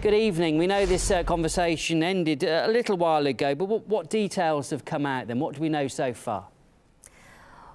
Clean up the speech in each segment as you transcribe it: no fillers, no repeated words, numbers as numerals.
Good evening. We know this conversation ended a little while ago, but what details have come out then? What do we know so far?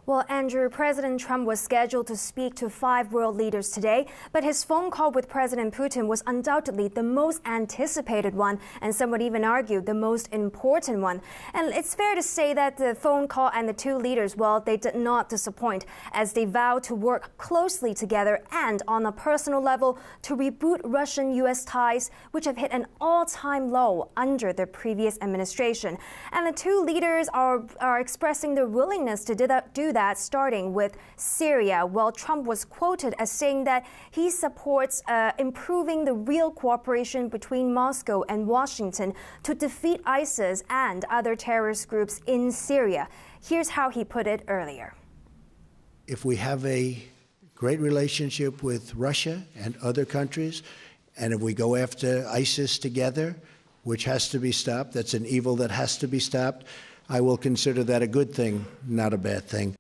Well, Andrew, President Trump was scheduled to speak to 5 world leaders today, but his phone call with President Putin was undoubtedly the most anticipated one, and some would even argue the most important one. And it's fair to say that the phone call and the 2 leaders, well, they did not disappoint, as they vowed to work closely together and on a personal level to reboot Russian-U.S. ties, which have hit an all-time low under the previous administration. And the 2 leaders are expressing their willingness to do that, starting with Syria. Well, Trump was quoted as saying that he supports improving the real cooperation between Moscow and Washington to defeat ISIS and other terrorist groups in Syria. Here's how he put it earlier. If we have a great relationship with Russia and other countries, and if we go after ISIS together, which has to be stopped, that's an evil that has to be stopped, I will consider that a good thing, not a bad thing.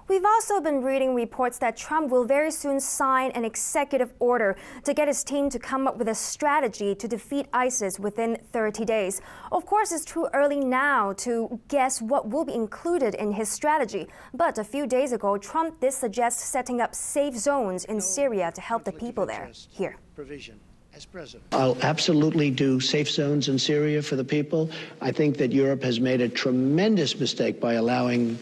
We've also been reading reports that Trump will very soon sign an executive order to get his team to come up with a strategy to defeat ISIS within 30 days. Of course, it's too early now to guess what will be included in his strategy. But a few days ago, Trump did suggest setting up safe zones in Syria to help the people there. Here. I'll absolutely do safe zones in Syria for the people. I think that Europe has made a tremendous mistake by allowing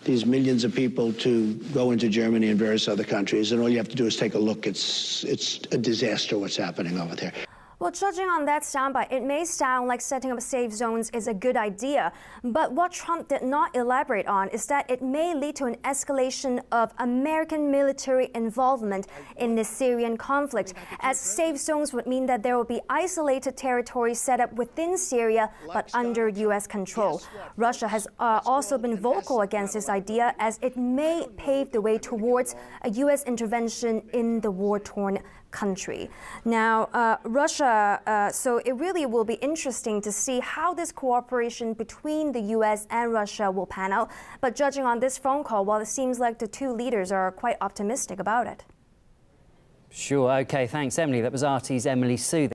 these millions of people to go into Germany and various other countries. And all you have to do is take a look. It's a disaster what's happening over there. Well, judging on that soundbite, it may sound like setting up safe zones is a good idea. But what Trump did not elaborate on is that it may lead to an escalation of American military involvement in the Syrian conflict, as safe zones would mean that there will be isolated territories set up within Syria but under U.S. control. Russia has also been vocal against this idea, as it may pave the way towards a U.S. intervention in the war-torn country. Now, so it really will be interesting to see how this cooperation between the U.S. and Russia will pan out. But judging on this phone call, well, it seems like the 2 leaders are quite optimistic about it. Sure. OK, thanks, Emily. That was RT's Emily Sue.